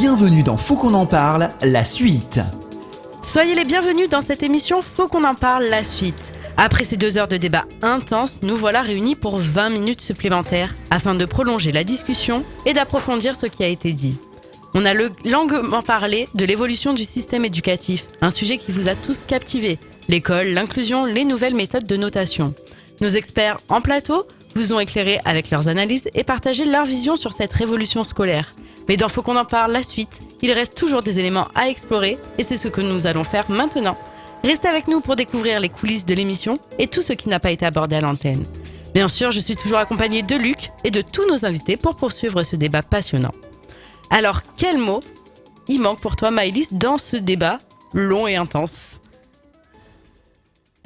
Bienvenue dans Faut qu'on en parle, la suite. Soyez les bienvenus dans cette émission Faut qu'on en parle, la suite. Après ces 2 heures de débat intense, nous voilà réunis pour 20 minutes supplémentaires afin de prolonger la discussion et d'approfondir ce qui a été dit. On a longuement parlé de l'évolution du système éducatif, un sujet qui vous a tous captivés. L'école, l'inclusion, les nouvelles méthodes de notation. Nos experts en plateau vous ont éclairé avec leurs analyses et partagé leur vision sur cette révolution scolaire. Mais dans Faut qu'on en parle, la suite, il reste toujours des éléments à explorer et c'est ce que nous allons faire maintenant. Restez avec nous pour découvrir les coulisses de l'émission et tout ce qui n'a pas été abordé à l'antenne. Bien sûr, je suis toujours accompagnée de Luc et de tous nos invités pour poursuivre ce débat passionnant. Alors, quel mot il manque pour toi, Maëlys, dans ce débat long et intense ?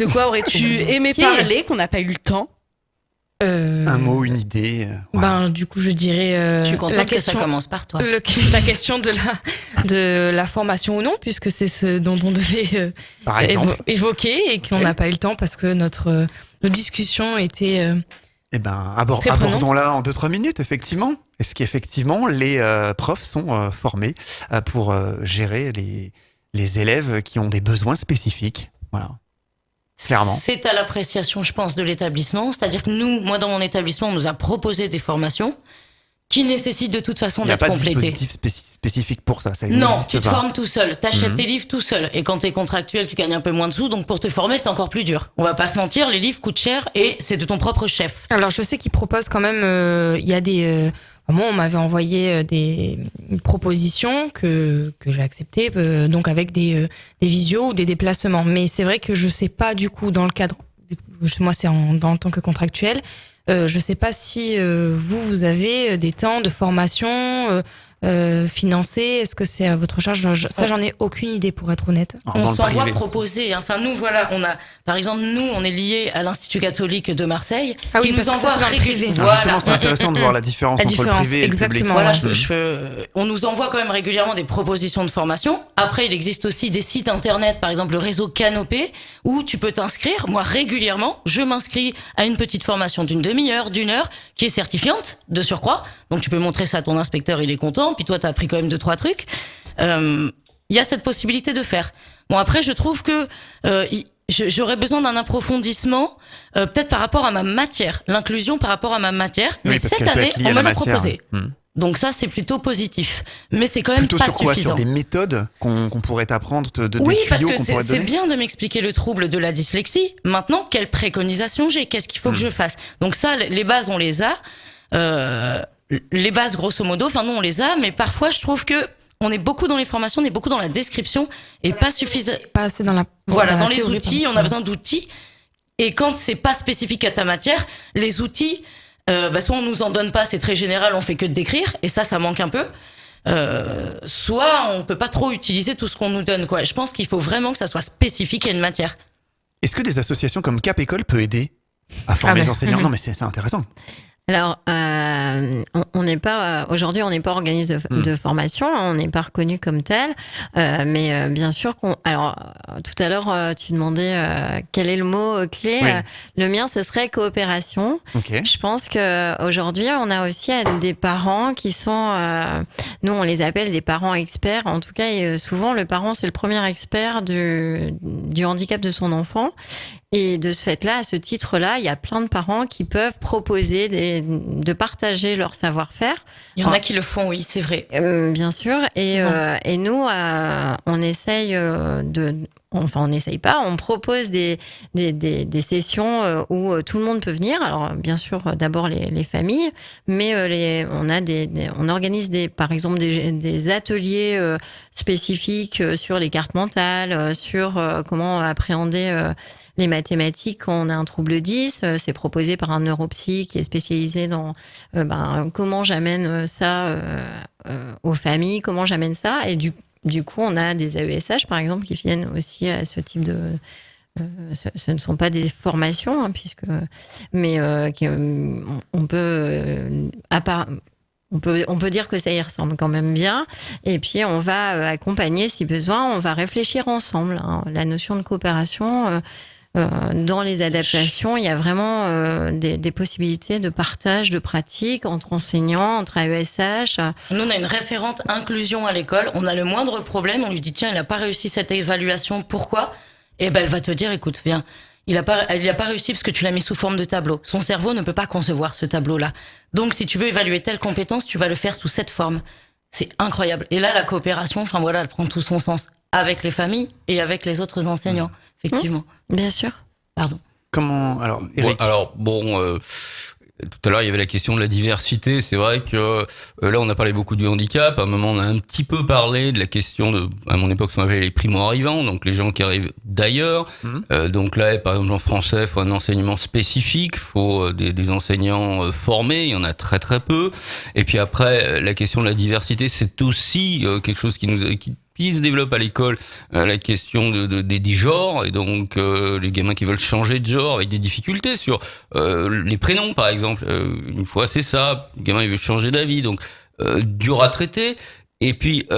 De quoi aurais-tu aimé parler qu'on n'a pas eu le temps ? Un mot, une idée. Du coup, je dirais. Je suis contente que ça commence par toi. La question de la formation ou non, puisque c'est ce dont on devait évoquer et qu'on n'a pas eu le temps parce que nos discussions étaient. Abordons-la en 2-3 minutes, effectivement. Est-ce qu'effectivement, les profs sont formés pour gérer les élèves qui ont des besoins spécifiques ? Voilà. Clairement. C'est à l'appréciation, je pense, de l'établissement. C'est-à-dire que moi, dans mon établissement, on nous a proposé des formations qui nécessitent de toute façon d'être complétées. Il n'y a pas de dispositif spécifique pour ça. Non, tu te formes tout seul. T'achètes tes livres tout seul. Et quand t'es contractuel, tu gagnes un peu moins de sous. Donc pour te former, c'est encore plus dur. On va pas se mentir, les livres coûtent cher et c'est de ton propre chef. Alors je sais qu'ils proposent quand même. Il y a des. Moi, on m'avait envoyé des propositions que j'ai acceptées, donc avec des visios ou des déplacements. Mais c'est vrai que je sais pas du coup dans le cadre. Moi, c'est en tant que contractuel. Je sais pas si vous avez des temps de formation financés. Est-ce que c'est à votre charge ? Ça, j'en ai aucune idée pour être honnête. On s'envoie proposer. Enfin, nous, voilà, par exemple, on est liés à l'Institut catholique de Marseille, qui nous envoie privé. Voilà. Justement, c'est intéressant de voir la différence entre le privé et le public. Voilà, on nous envoie quand même régulièrement des propositions de formation. Après, il existe aussi des sites internet, par exemple le réseau Canopé, où tu peux t'inscrire. Moi, régulièrement, je m'inscris à une petite formation d'une demi-heure, d'une heure, qui est certifiante, de surcroît. Donc, tu peux montrer ça à ton inspecteur, il est content. Puis toi, t'as appris quand même 2-3 trucs. Il y a cette possibilité de faire. Bon, après, je trouve que j'aurais besoin d'un approfondissement, peut-être par rapport à ma matière, l'inclusion par rapport à ma matière. Mais cette année, on me l'a proposé. Donc ça, c'est plutôt positif. Mais c'est quand même plutôt pas sur quoi, suffisant. Sur des méthodes qu'on pourrait t'apprendre, oui, des parce tuyaux que qu'on pourrait te donner. c'est bien de m'expliquer le trouble de la dyslexie. Maintenant, quelle préconisation j'ai ? Qu'est-ce qu'il faut que je fasse ? Donc ça, les bases, on les a. Les bases, grosso modo, enfin nous on les a, mais parfois je trouve que on est beaucoup dans les formations, on est beaucoup dans la description et pas suffisant. Pas assez dans la. Voilà, dans la les théorie, outils, on a besoin d'outils. Et quand c'est pas spécifique à ta matière, les outils, soit on nous en donne pas, c'est très général, on fait que de décrire, et ça manque un peu. Soit on peut pas trop utiliser tout ce qu'on nous donne, quoi. Je pense qu'il faut vraiment que ça soit spécifique à une matière. Est-ce que des associations comme Cap École peut aider à former les enseignants ? Non, mais c'est intéressant. Alors, on n'est pas aujourd'hui, on n'est pas organisme de formation, on n'est pas reconnu comme tel, mais bien sûr Alors, tout à l'heure, tu demandais quel est le mot clé. Oui. Le mien, ce serait coopération. Okay. Je pense que aujourd'hui, on a aussi des parents qui sont, nous, on les appelle des parents experts. En tout cas, et souvent, le parent, c'est le premier expert du handicap de son enfant. Et de ce fait-là, à ce titre-là, il y a plein de parents qui peuvent proposer de partager leur savoir-faire. Il y en a qui le font, oui, c'est vrai. Bien sûr. Et nous, on essaye on n'essaye pas, on propose des sessions où tout le monde peut venir. Alors, bien sûr, d'abord les familles, mais on organise par exemple des ateliers spécifiques sur les cartes mentales, sur comment appréhender les mathématiques quand on a un trouble 10. C'est proposé par un neuropsy qui est spécialisé dans comment j'amène ça aux familles, comment j'amène ça. Et du coup, on a des AESH, par exemple, qui viennent aussi à ce type de... ce ne sont pas des formations, mais on peut dire que ça y ressemble quand même bien. Et puis, on va accompagner si besoin, on va réfléchir ensemble. La notion de coopération... dans les adaptations, il y a vraiment des possibilités de partage de pratiques entre enseignants, entre AESH. Nous, on a une référente inclusion à l'école. On a le moindre problème. On lui dit, tiens, il n'a pas réussi cette évaluation. Pourquoi? Et ben, elle va te dire, écoute, viens. Il a pas réussi parce que tu l'as mis sous forme de tableau. Son cerveau ne peut pas concevoir ce tableau-là. Donc, si tu veux évaluer telle compétence, tu vas le faire sous cette forme. C'est incroyable. Et là, la coopération, enfin voilà, elle prend tout son sens avec les familles et avec les autres enseignants, effectivement. Bien sûr. Pardon. Comment alors, Eric? Tout à l'heure, il y avait la question de la diversité. C'est vrai que là, on a parlé beaucoup du handicap. À un moment, on a un petit peu parlé de la question de, à mon époque, ce qu'on appelait les primo-arrivants, donc les gens qui arrivent d'ailleurs. Donc là, par exemple, en français, il faut un enseignement spécifique, il faut des enseignants formés. Il y en a très très peu. Et puis après, la question de la diversité, c'est aussi quelque chose qui se développe à l'école, la question des genres, et donc les gamins qui veulent changer de genre avec des difficultés sur les prénoms par exemple. Une fois c'est ça, le gamin il veut changer d'avis, donc dur à traiter. Et puis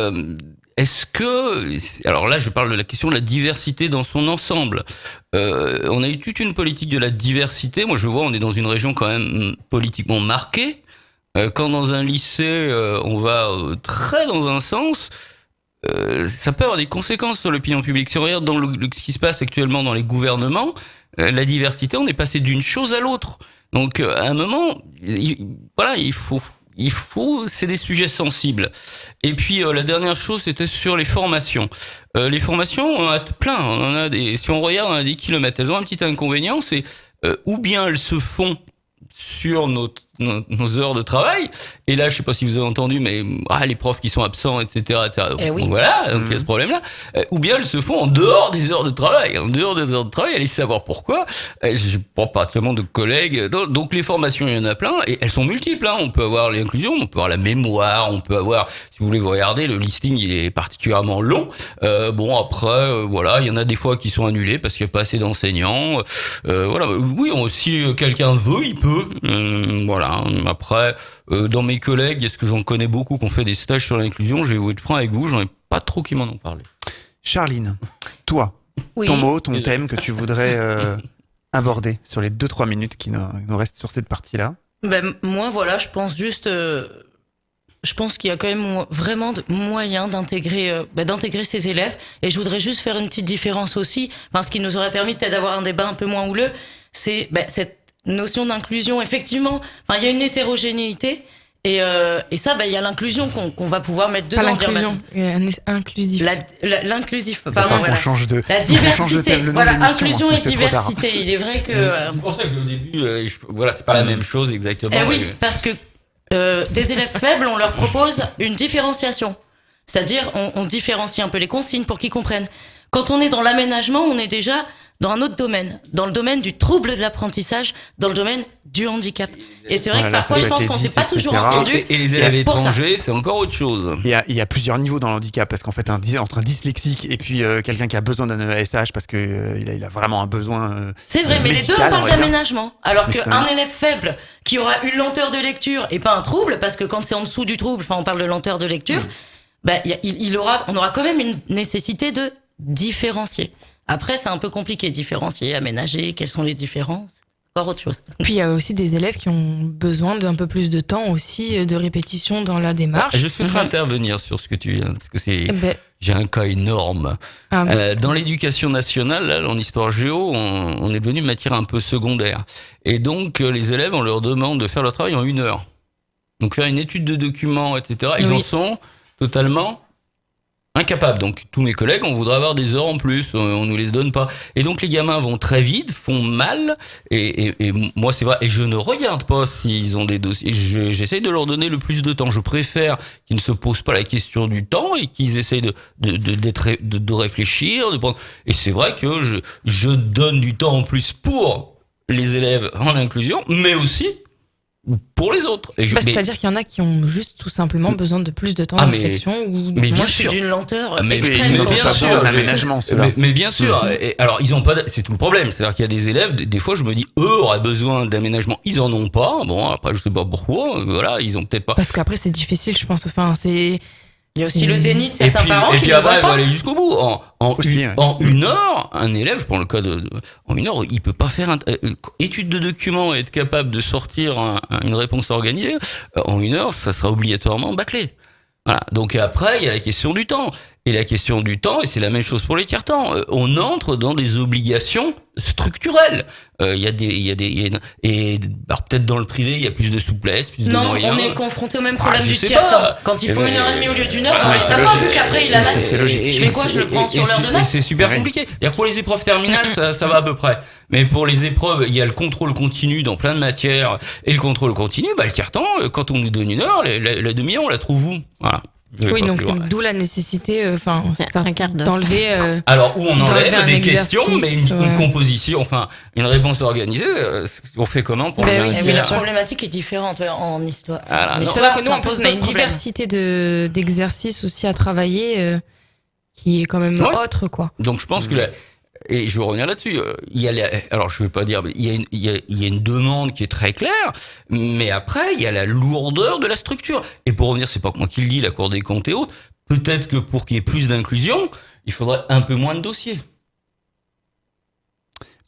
est-ce que, alors là je parle de la question de la diversité dans son ensemble. On a eu toute une politique de la diversité. Moi je vois, on est dans une région quand même politiquement marquée. Quand dans un lycée on va très dans un sens, ça peut avoir des conséquences sur l'opinion publique. Si on regarde dans ce qui se passe actuellement dans les gouvernements, la diversité, on est passé d'une chose à l'autre. Donc, à un moment, il faut, c'est des sujets sensibles. Et puis, la dernière chose, c'était sur les formations. Les formations, on en a plein. On en a si on regarde, on a des kilomètres. Elles ont un petit inconvénient, c'est ou bien elles se font sur nos heures de travail, et là je sais pas si vous avez entendu, mais les profs qui sont absents, etc. Oui. Donc voilà, donc il y a ce problème-là. Ou bien elles se font en dehors des heures de travail. En dehors des heures de travail, allez savoir pourquoi. Je prends particulièrement de collègues. Donc les formations, il y en a plein, et elles sont multiples. On peut avoir l'inclusion, on peut avoir la mémoire, on peut avoir, si vous voulez vous regarder, le listing il est particulièrement long. Après, voilà, il y en a des fois qui sont annulés parce qu'il n'y a pas assez d'enseignants. Voilà, oui, si quelqu'un veut, il peut. Voilà. Après, dans mes collègues, est-ce que j'en connais beaucoup qui ont fait des stages sur l'inclusion? Je vais vous être franc avec vous, j'en ai pas trop qui m'en ont parlé. Charline, toi, Oui. ton mot, ton thème que tu voudrais aborder sur les 2-3 minutes qui nous restent sur cette partie-là. Ben, moi, voilà, je pense juste... je pense qu'il y a quand même vraiment moyen d'intégrer ces élèves. Et je voudrais juste faire une petite différence aussi, ce qui nous aurait permis peut-être d'avoir un débat un peu moins houleux, c'est cette notion d'inclusion. Effectivement, il y a une hétérogénéité, et ça, il y a l'inclusion qu'on va pouvoir mettre dedans. Pas l'inclusion, inclusif. L'inclusif, pardon, voilà. On change de, La diversité, voilà, inclusion et c'est trop tard. diversité. Il est vrai que... C'est pour ça qu'au début, c'est pas la même chose exactement. oui, parce que des élèves faibles, on leur propose une différenciation. C'est-à-dire, on différencie un peu les consignes pour qu'ils comprennent. Quand on est dans l'aménagement, on est déjà dans un autre domaine, dans le domaine du trouble de l'apprentissage, dans le domaine du handicap. Et c'est vrai que parfois, je pense qu'on s'est pas toujours entendu. Et les élèves étrangers, c'est encore autre chose. Il y a plusieurs niveaux dans le handicap, parce qu'en fait, entre un dyslexique et puis quelqu'un qui a besoin d'un AESH parce que il a vraiment un besoin. C'est vrai, mais les deux, on parle d'aménagement. Alors qu'un élève faible qui aura une lenteur de lecture et pas un trouble, parce que quand c'est en dessous du trouble, on parle de lenteur de lecture, on aura quand même une nécessité de différencier. Après, c'est un peu compliqué, différencier, aménager, quelles sont les différences, encore autre chose. Puis il y a aussi des élèves qui ont besoin d'un peu plus de temps aussi, de répétition dans la démarche. Je souhaiterais intervenir sur ce que tu viens, parce que j'ai un cas énorme. Dans l'éducation nationale, là, en histoire géo, on est devenu matière un peu secondaire. Et donc, les élèves, on leur demande de faire leur travail en 1 heure. Donc, faire une étude de documents, etc. Ils en sont totalement incapables. Donc, tous mes collègues, on voudrait avoir des heures en plus, on nous les donne pas. Et donc, les gamins vont très vite, font mal, et moi, c'est vrai, et je ne regarde pas s'ils ont des dossiers. J'essaye de leur donner le plus de temps. Je préfère qu'ils ne se posent pas la question du temps et qu'ils essayent de réfléchir, de prendre. Et c'est vrai que je donne du temps en plus pour les élèves en inclusion, mais aussi pour les autres. C'est-à-dire qu'il y en a qui ont juste tout simplement besoin de plus de temps de réflexion. Mais moi, bien je suis sûr. d'une lenteur mais extrême. bien sûr, l'aménagement, mais bien sûr. Et alors, ils ont pas. C'est tout le problème. C'est-à-dire qu'il y a des élèves. Des fois, je me dis, eux auraient besoin d'aménagement. Ils en ont pas. Bon, après, je sais pas pourquoi. Voilà, ils ont peut-être pas. Parce qu'après, c'est difficile, je pense. Enfin, Il y a aussi le déni de Et certains puis, parents et qui puis ne après, veulent il va pas. aller jusqu'au bout. Aussi, ouais. En une heure, un élève, je prends le cas en une heure, il peut pas faire étude de documents et être capable de sortir une réponse organisée. En une heure, ça sera obligatoirement bâclé. Voilà. Donc après, il y a la question du temps. Et la question du temps, et c'est la même chose pour les tiers-temps, on entre dans des obligations structurelles. Et alors peut-être dans le privé, il y a plus de souplesse, plus de Non, moyens. on est confronté au même problème je du sais tiers-temps. pas. Quand il faut Eh ben, 1h30 au lieu d'une heure, voilà, on les c'est a pas, logique. vu qu'après il a maths. C'est logique. Je fais quoi? Je le prends sur l'heure de Et maths? c'est super Ouais. compliqué. C'est-à-dire pour les épreuves terminales, ça va à peu près. Mais pour les épreuves, il y a le contrôle continu dans plein de matières. Et le contrôle continu, le tiers-temps, quand on nous donne une heure, la demi-heure, on la trouve où? Voilà. Je vais Oui, pas donc plus c'est loin. d'où la nécessité, Un quart d'heure. d'enlever. Alors, où on d'enlever enlève un des questions, mais exercice, une ouais. composition, enfin, une réponse organisée, on fait comment pour Ben le oui, Eh dire oui, la bien sûr. problématique est différente en histoire. Voilà, En non. C'est vrai que nous, ça en plus, pose on a une d'autres problèmes. diversité d'exercices aussi à travailler qui est quand même Ouais. autre, quoi. Donc je pense que et je veux revenir là-dessus. Alors je veux pas dire, il y a une demande qui est très claire, mais après il y a la lourdeur de la structure. Et pour revenir, c'est pas que moi qui le dis, la Cour des comptes et autres. Peut-être que pour qu'il y ait plus d'inclusion, il faudrait un peu moins de dossiers,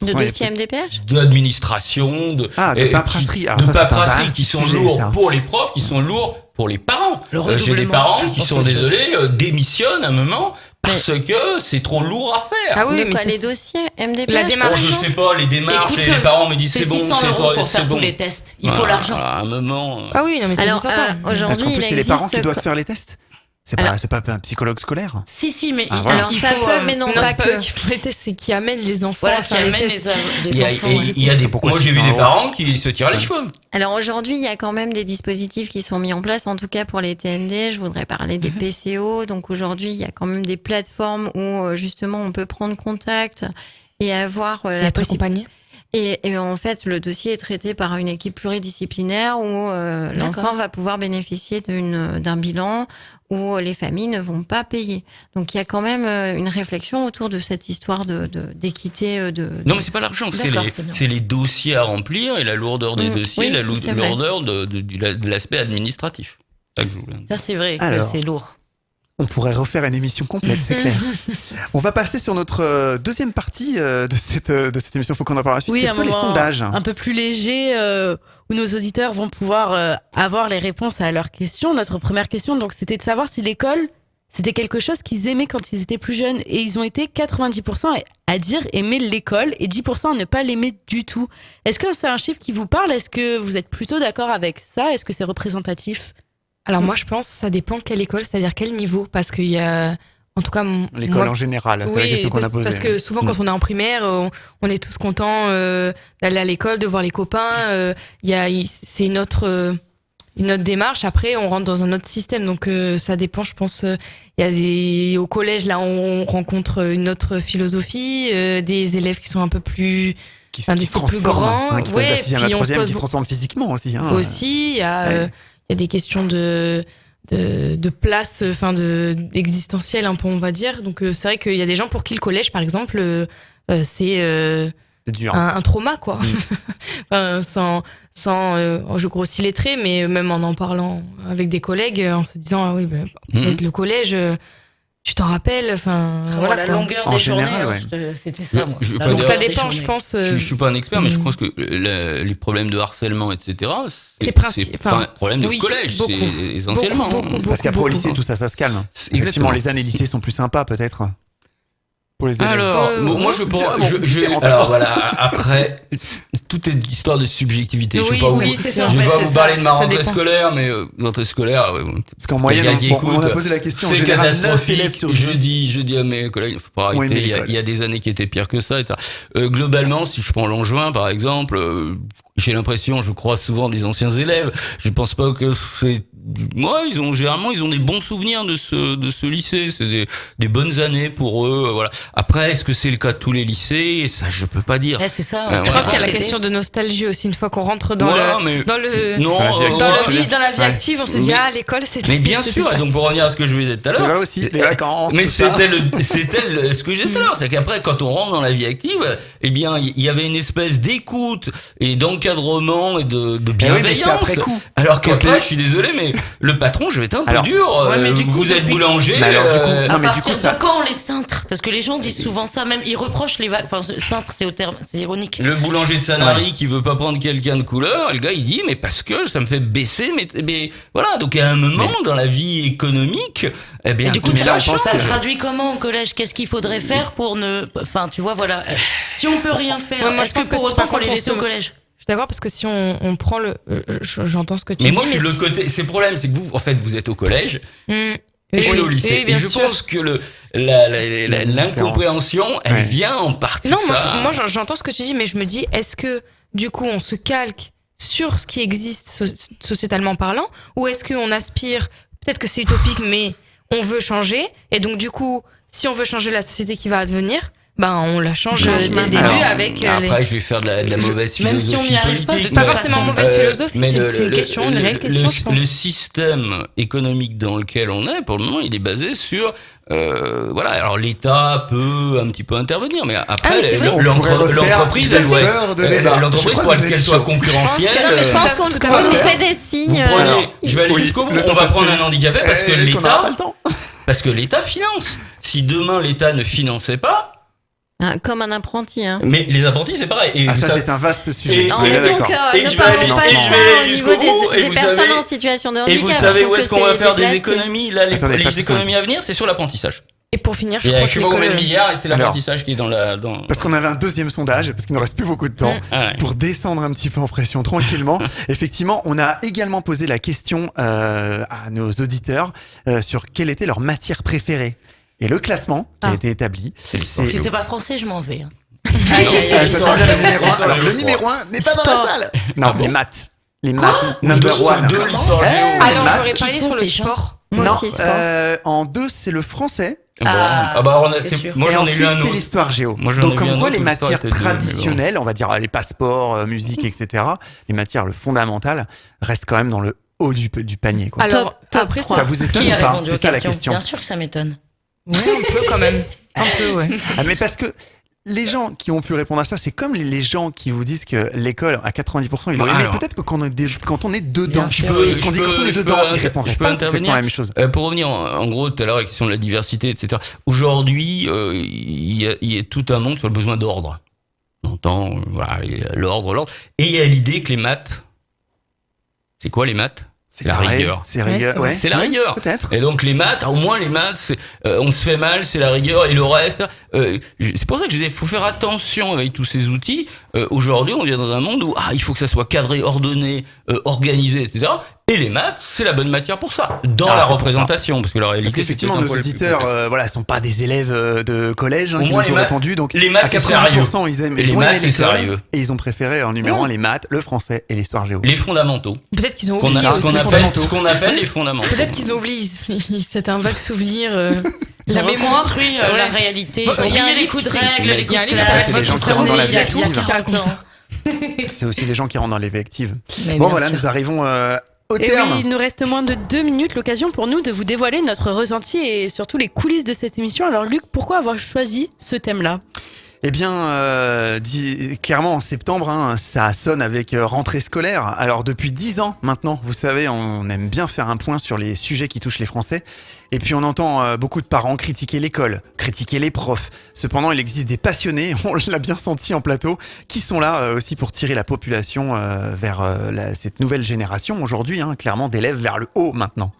De Ouais, dossier MDPH? d'administration, De et paperasserie. Alors de ça, c'est un paperasserie vaste qui sont sujet, lourds ça. pour les profs, qui sont lourds pour les parents. Le J'ai des redoublement. parents qui On sont fait autre chose. désolés, démissionnent à un moment parce que c'est trop lourd à faire. Ah oui, De mais quoi, c'est les dossiers MDPH? La Bon, démarche. je sais pas, les démarches, Écoute, les parents me disent C'est c'est bon, 600 c'est euros toi, pour c'est faire bon. tous les tests. Il faut Voilà, l'argent. À un moment. Ah oui, non, mais c'est Alors, certain. aujourd'hui, Parce qu'en plus, il c'est les existe parents qui doivent quoi- faire les tests. Alors- C'est pas un psychologue scolaire. Si, mais Ah, voilà. Alors, il ça faut. peut, mais non, Non, pas c'est pas eux que. qui font les tests, c'est qui amènent les enfants Voilà, à qui faire les amène tests. Il les y a, enfants. et ouais. il y a des, Pourquoi moi j'ai vu 600 des euros parents qui se tirent les Ouais. cheveux. Alors aujourd'hui, il y a quand même des dispositifs qui sont mis en place, en tout cas pour les TND. Je voudrais parler des PCO. Donc aujourd'hui, il y a quand même des plateformes où justement on peut prendre contact et avoir Et la être possibilité. accompagné. Et en fait, le dossier est traité par une équipe pluridisciplinaire où l'enfant va pouvoir bénéficier d'un bilan où les familles ne vont pas payer. Donc il y a quand même une réflexion autour de cette histoire d'équité. Non, mais c'est pas l'argent, c'est D'accord, les, c'est bien. c'est les dossiers à remplir et la lourdeur des dossiers, oui, la c'est vrai. lourdeur de l'aspect administratif. C'est ça que je voulais dire. Ça, c'est vrai que Alors. c'est lourd. On pourrait refaire une émission complète, c'est clair. On va passer sur notre deuxième partie de cette émission. Faut qu'on en parle la suite. Oui, C'est un plutôt les moment sondages. un peu plus léger où nos auditeurs vont pouvoir avoir les réponses à leurs questions. Notre première question, donc, c'était de savoir si l'école, c'était quelque chose qu'ils aimaient quand ils étaient plus jeunes. Et ils ont été 90% à dire aimer l'école et 10% à ne pas l'aimer du tout. Est-ce que c'est un chiffre qui vous parle? Est-ce que vous êtes plutôt d'accord avec ça? Est-ce que c'est représentatif? Alors moi, je pense que ça dépend quelle école, c'est-à-dire quel niveau. Parce qu'il y a, en tout cas, L'école moi, en général, c'est la question qu'on a posée. parce que souvent, quand on est en primaire, on est tous contents d'aller à l'école, de voir les copains. C'est une autre démarche. Après, on rentre dans un autre système. Donc, ça dépend, je pense. Au collège, là, on rencontre une autre philosophie, des élèves qui sont un peu plus... qui des se plus transforment, grands. qui passent de la Ouais, sixième à la puis on se troisième, pose qui se transforment physiquement aussi. Hein. aussi. Il y a des questions de place, enfin existentielle un peu, on va dire. Donc c'est vrai qu'il y a des gens pour qui le collège, par exemple, c'est C'est dur. un trauma, quoi. Enfin, je grossis les traits, mais même en parlant avec des collègues, en se disant ah oui, le collège. Tu t'en rappelles, enfin voilà, la quoi. longueur En des général, journées, ouais. c'était ça. Moi. Je veux La pas Donc dire- ça longueur des dépend, je journées. pense. Je suis pas un expert, mais je pense que les problèmes de harcèlement, etc., C'est pas un problème de oui, collège, beaucoup. c'est essentiellement. Beaucoup. Parce qu'après au beaucoup. lycée, tout ça se calme. C'est- Effectivement, Exactement. les années lycée sont plus sympas, peut-être. Pour les élèves. Alors, moi je pense, alors voilà, après, tout est histoire de subjectivité. Je Oui, sais pas où, oui, c'est ça, je en vais fait, pas c'est vous ça. parler de ma Ça rentrée dépend. scolaire, mais rentrée scolaire, Parce qu'en moyenne, gars qui on a écoutent, posé la question. En c'est général, 9 catastrophique. élèves sur Je 10. dis à mes collègues, faut pas arrêter. Oui, mais il l'école. y a des années qui étaient pires que ça. Etc. Globalement, si je prends Langevin par exemple, j'ai l'impression, je crois souvent des anciens élèves. Je pense pas que c'est. Moi, généralement ils ont des bons souvenirs de ce lycée. C'est des bonnes années pour eux. Voilà. Après, est-ce que c'est le cas de tous les lycées? Ça, je peux pas dire. Ouais, c'est ça. Ouais, Je pense qu'il y a la C'était- question de nostalgie aussi, une fois qu'on rentre dans Voilà, mais dans le non, dans voilà. la vie Ouais. active, on se dit Mais- ah l'école c'était. Mais bien c'était sûr, et donc parti. pour revenir à ce que je vous disais tout à C'est l'heure. là aussi, les vacances. Mais tout ça. c'était ce que j'ai dit tout à l'heure. C'est qu'après, quand on rentre dans la vie active, eh bien, il y avait une espèce d'écoute et d'encadrement et de Eh oui, mais c'est bienveillance. après coup. Alors Quand qu'après, les- je suis désolé, mais le patron, je vais être un peu Alors, dur. ouais, mais du coup, vous êtes depuis- boulanger. Mais alors, du coup, À non, mais du partir coup, ça- de quand on les cintre? Parce que les gens disent souvent ça, même ils reprochent les vagues. Enfin, cintre, c'est au terme, c'est ironique. Le boulanger de Sanary qui veut pas prendre quelqu'un de couleur, le gars il dit mais parce que ça me fait baisser mais voilà, donc à un moment dans la vie économique, eh bien Et du coup, tout ça, ça change. ça se traduit comment au collège? Qu'est-ce qu'il faudrait faire pour ne. Enfin, tu vois, voilà. Si on peut rien faire, Ouais, moi, je est-ce pense que que pour c'est autant pas faut les quand on laisser se- au collège? Je suis d'accord parce que si on prend le. J'entends ce que tu Mais dis. moi je suis le si- côté, c'est le problème, c'est que vous en fait vous êtes au collège Hmm. et je suis Oui, au lycée oui, bien et je sûr. pense que l'incompréhension elle Oui. vient en partie Non, de ça. moi j'entends ce que tu dis, mais je me dis, est-ce que du coup on se calque sur ce qui existe sociétalement parlant, ou est-ce qu'on aspire, peut-être que c'est utopique, mais on veut changer, et donc du coup, si on veut changer la société qui va advenir, ben on la change dès le début Alors, avec après je vais faire de la mauvaise Même si on philosophie n'y arrive pas, de politique, toute pas mais- forcément façon. mauvaise philosophie, mais c'est une question, une réelle question, je pense. Le système économique dans lequel on est, pour le moment, il est basé sur voilà. Alors l'État peut un petit peu intervenir, mais après mais c'est vrai. On pourrait refaire l'entreprise, des elle doit heures de débat. l'entreprise Je pour crois que vous qu'elle êtes soit chaud. concurrentielle. Non, mais je pense qu'on Tout tout à à fait. fait des Vous signes. prenez, Alors, je vais aller oui, jusqu'au bout. le temps On va passe prendre très un handicapé parce que qu'on n'aura pas l'État, le temps. parce que l'État finance. Si demain l'État ne finançait pas, Ah, comme un apprenti. Hein. mais les apprentis c'est pareil. Et Ah, vous ça, savez- c'est un vaste sujet. Et- Non, On est mais bien donc, d'accord. Et ne je vais aller- parlons pas de et je ça vais aller au jusqu'au niveau bout, et des vous personnes savez- en situation de Et handicap. vous Je savez trouve où est-ce que qu'on va c'est faire des déplacé. économies? Là, Attendez, pas les tout économies ça. à venir, c'est sur l'apprentissage. Et pour finir, je Et crois je que sais pas combien de l'école. milliards, et c'est Alors, l'apprentissage qui est dans la. Parce qu'on avait un deuxième sondage, parce qu'il ne reste plus beaucoup de temps, Ah ouais. pour descendre un petit peu en pression tranquillement. Effectivement, on a également posé la question à nos auditeurs sur quelle était leur matière préférée. Et le classement qui a été établi, C'est l'histoire. Si c'est pas français, je m'en vais. hein. Ça tombe bien, le numéro 1. Alors, le Je numéro 1 n'est pas dans la Sport. salle. Non, les maths. Les maths, Ou number one. deux, l'histoire géo. Alors maths. j'aurais Qui pas allé sont sur le ces gens sport. Moi Non, aussi, sport. en 2, c'est le français. Bon. Ah, Ah bah, c'est sûr. moi Et j'en ai ensuite, lu un c'est autre. l'histoire géo. Moi, j'en ai Donc, vu comme un quoi, autre les où l'histoire matières était deux, mais bon. traditionnelles, on va dire les passeports, musique, etc., les matières le fondamentales, restent quand même dans le haut du panier. Quoi. Alors Top après, 3. Ça vous étonne Qui a ou pas? répondu C'est aux ça la questions? question. Bien sûr que ça m'étonne. ouais, un peu quand même. Un peu, ouais. Ah, mais parce que les gens qui ont pu répondre à ça, c'est comme les gens qui vous disent que l'école, à 90%, ils l'ont Bah, aimé. alors. Peut-être que quand on est dedans, Bien sûr, c'est ce qu'on dit quand on est dedans, ils répondraient je peux pas intervenir. exactement la même chose. Pour revenir en gros tout à l'heure à la question de la diversité, etc. Aujourd'hui, il y a tout un monde sur le besoin d'ordre. On entend voilà, l'ordre. Et il y a l'idée que les maths, c'est quoi les maths? C'est la pareil, rigueur. C'est rigueur, c'est ouais. vrai. C'est la Ouais, rigueur. Peut-être. Et donc les maths, au moins les maths, on se fait mal, c'est la rigueur, et le reste, c'est pour ça que je disais, faut faire attention avec tous ces outils. Aujourd'hui, on vient dans un monde où il faut que ça soit cadré, ordonné, organisé, etc. Et les maths, c'est la bonne matière pour ça, dans la c'est pour représentation, parce que la Parce réalité, qu'effectivement, c'est nos peut-être un poil plus auditeurs, complexe. voilà, sont pas des élèves de collège Au qui moins, nous les ont maths- répondu. Donc, les maths, à c'est 90%, ils aiment Et ils les ont maths, aimé c'est l'école, sérieux. et ils ont préféré en numéro 1 les maths, le français et l'histoire géo. Les fondamentaux. Peut-être qu'ils ont Ce qu'on oublié a- aussi. ce qu'on appelle les fondamentaux. Peut-être qu'ils ont oublié. C'est un vague souvenir. Ils La ont mémoire. reconstruit Ouais. la réalité. Bon, Ils ont il y a un oublié les livre coups de qui s'est- règle, les il y a coups un de livre qui classe. s'appelle c'est les gens qui Votre rentrent dans la cerveau, vie il y a active. quelqu'un qui raconte ça. C'est aussi des gens qui rentrent dans les vies actives. Mais Bon, bien voilà, sûr. nous arrivons au Et terme. oui, il nous reste moins de 2 minutes, l'occasion pour nous de vous dévoiler notre ressenti et surtout les coulisses de cette émission. Alors Luc, pourquoi avoir choisi ce thème-là? Eh bien, clairement, en septembre, ça sonne avec rentrée scolaire. Alors, depuis 10 ans maintenant, vous savez, on aime bien faire un point sur les sujets qui touchent les Français. Et puis, on entend beaucoup de parents critiquer l'école, critiquer les profs. Cependant, il existe des passionnés, on l'a bien senti en plateau, qui sont là aussi pour tirer la population vers cette nouvelle génération aujourd'hui, clairement, d'élèves vers le haut maintenant.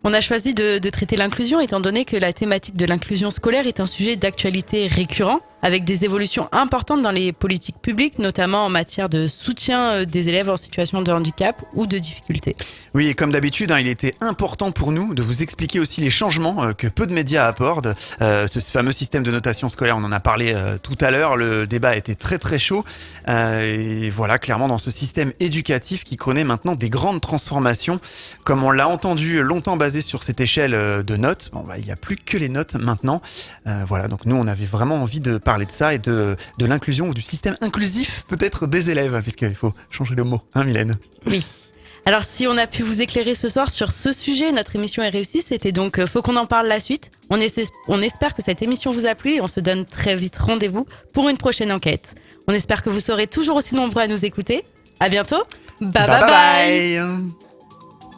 On a choisi de traiter l'inclusion étant donné que la thématique de l'inclusion scolaire est un sujet d'actualité récurrent, avec des évolutions importantes dans les politiques publiques, notamment en matière de soutien des élèves en situation de handicap ou de difficulté. Oui, et comme d'habitude, il était important pour nous de vous expliquer aussi les changements que peu de médias apportent. Ce fameux système de notation scolaire, on en a parlé tout à l'heure, le débat a été très très chaud. Et voilà, clairement dans ce système éducatif qui connaît maintenant des grandes transformations. Comme on l'a entendu longtemps basé sur cette échelle de notes, il n'y a plus que les notes maintenant. Voilà, donc nous on avait vraiment envie de parler de ça et de l'inclusion ou du système inclusif peut-être des élèves, puisqu'il faut changer le mot, Mylène? Oui. Alors si on a pu vous éclairer ce soir sur ce sujet, notre émission est réussie. C'était donc Faut qu'on en parle la suite. On espère que cette émission vous a plu et on se donne très vite rendez-vous pour une prochaine enquête. On espère que vous serez toujours aussi nombreux à nous écouter. À bientôt. Bye bye bye. Bye.